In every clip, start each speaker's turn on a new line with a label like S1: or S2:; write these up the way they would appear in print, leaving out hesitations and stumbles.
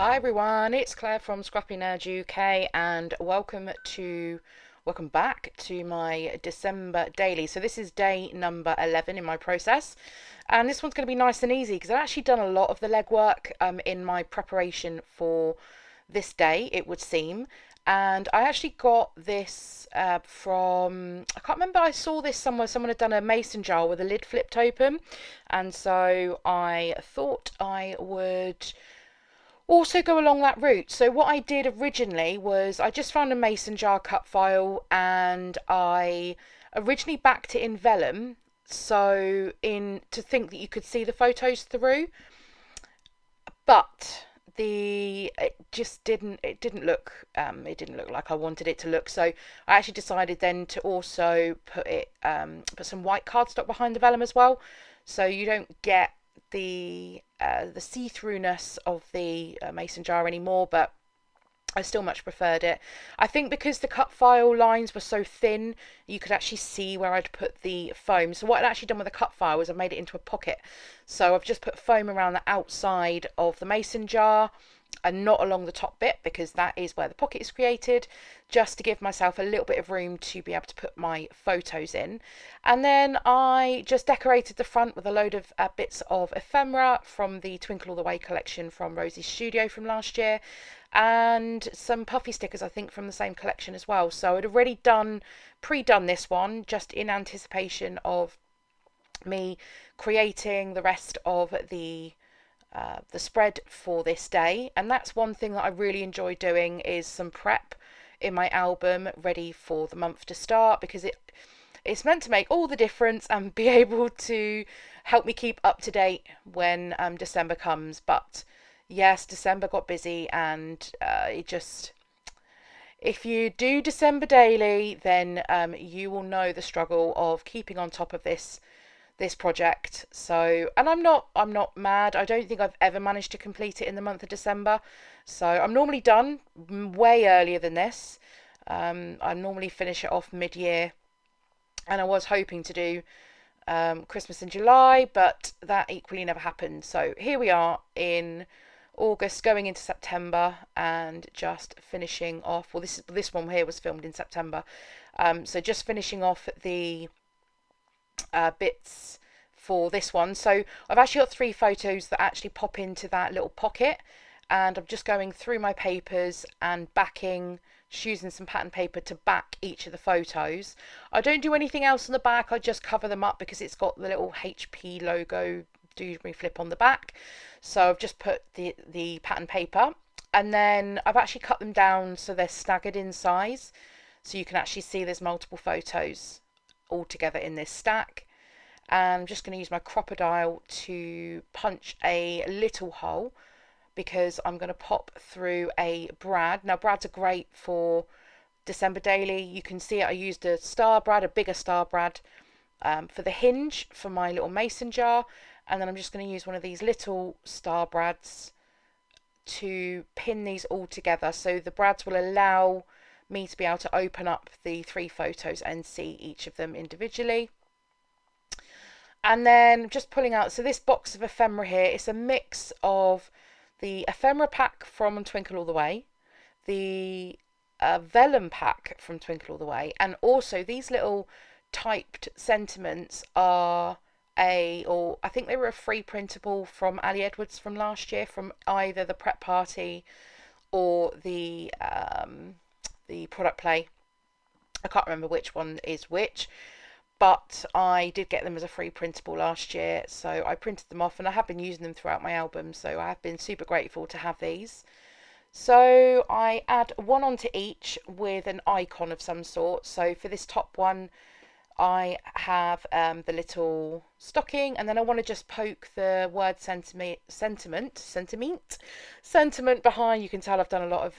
S1: Hi everyone, it's Claire from ScrappyNerdUK and welcome back to my December daily. So this is day number 11 in my process, and this one's going to be nice and easy because I've actually done a lot of the legwork in my preparation for this day, it would seem. And I actually got this from, I can't remember, I saw this somewhere. Someone had done a mason jar with the lid flipped open, and so I thought I would also go along that route. So what I did originally was I just found a mason jar cut file, and I originally backed it in vellum, so in to think that you could see the photos through, but it didn't look like I wanted it to look. So I actually decided then to also put some white cardstock behind the vellum as well, so you don't get the see-throughness of the mason jar anymore, but I still much preferred it. I think because the cut file lines were so thin, you could actually see where I'd put the foam. So what I'd actually done with the cut file was I made it into a pocket. So I've just put foam around the outside of the mason jar and not along the top bit, because that is where the pocket is created, just to give myself a little bit of room to be able to put my photos in. And then I just decorated the front with a load of bits of ephemera from the Twinkle All the Way collection from Rosie's Studio from last year, and some puffy stickers I think from the same collection as well. So I'd already pre-done this one just in anticipation of me creating the rest of the spread for this day. And that's one thing that I really enjoy doing, is some prep in my album ready for the month to start, because it's meant to make all the difference and be able to help me keep up to date when December comes. But yes, December got busy, and if you do December daily, then you will know the struggle of keeping on top of this project. So, and I'm not mad. I don't think I've ever managed to complete it in the month of December. So I'm normally done way earlier than this. I normally finish it off mid-year, and I was hoping to do Christmas in July, but that equally never happened. So here we are in August going into September, and just finishing off, well, this one here was filmed in September, so just finishing off the bits for this one. So I've actually got 3 photos that actually pop into that little pocket, and I'm just going through my papers and just using some pattern paper to back each of the photos. I don't do anything else on the back, I just cover them up because it's got the little HP logo Dewsbury flip on the back. So I've just put the pattern paper, and then I've actually cut them down so they're staggered in size, so you can actually see there's multiple photos all together in this stack. And I'm just going to use my crocodile to punch a little hole, because I'm going to pop through a brad. Now brads are great for December daily. You can see I used a star brad, a bigger star brad, for the hinge for my little mason jar, and then I'm just going to use one of these little star brads to pin these all together. So the brads will allow me to be able to open up the 3 photos and see each of them individually. And then just pulling out, so this box of ephemera here, it's a mix of the ephemera pack from Twinkle All the Way, the vellum pack from Twinkle All the Way, and also these little typed sentiments are or I think they were a free printable from Ali Edwards from last year, from either the prep party or the product play. I can't remember which one is which, but I did get them as a free printable last year, so I printed them off, and I have been using them throughout my album, so I have been super grateful to have these. So I add one onto each with an icon of some sort. So for this top one, I have the little stocking, and then I want to just poke the word sentiment behind. You can tell I've done a lot of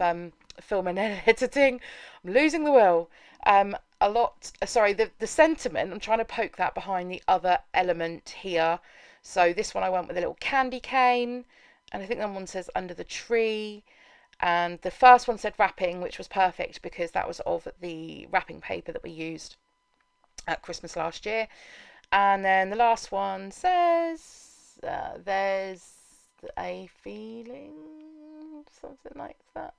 S1: film and editing. I'm losing the will. The sentiment, I'm trying to poke that behind the other element here. So this one I went with a little candy cane, and I think that one says under the tree, and the first one said wrapping, which was perfect because that was of the wrapping paper that we used at Christmas last year. And then the last one says there's a feeling something like that.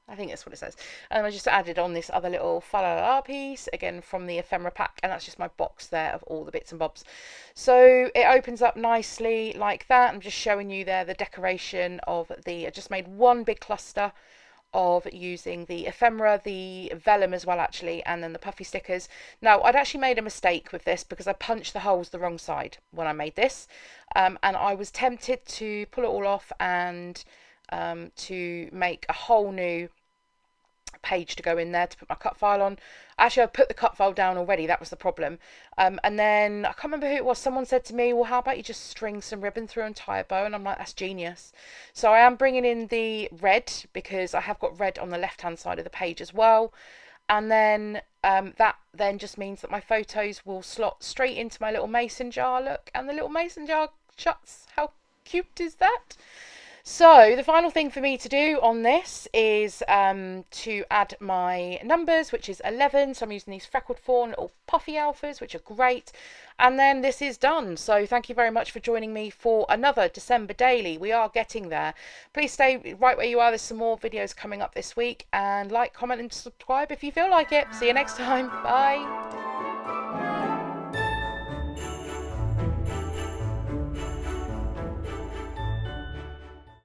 S1: I think that's what it says. And I just added on this other little fa la la piece, again from the ephemera pack, and that's just my box there of all the bits and bobs. So it opens up nicely like that. I'm just showing you there the decoration of the, I just made one big cluster of using the ephemera, the vellum as well actually, and then the puffy stickers. Now I'd actually made a mistake with this because I punched the holes the wrong side when I made this, and I was tempted to pull it all off and to make a whole new page to go in there to put my cut file on. Actually, I put the cut file down already, that was the problem. And then I can't remember who it was, someone said to me, well, how about you just string some ribbon through and tie a bow? And I'm like, that's genius. So I am bringing in the red because I have got red on the left hand side of the page as well. And then that then just means that my photos will slot straight into my little mason jar. Look, and the little mason jar shuts. How cute is that? So the final thing for me to do on this is to add my numbers, which is 11. So I'm using these freckled fawn little puffy alphas, which are great. And then this is done. So thank you very much for joining me for another December daily. We are getting there. Please stay right where you are. There's some more videos coming up this week. And like, comment and subscribe if you feel like it. See you next time. Bye.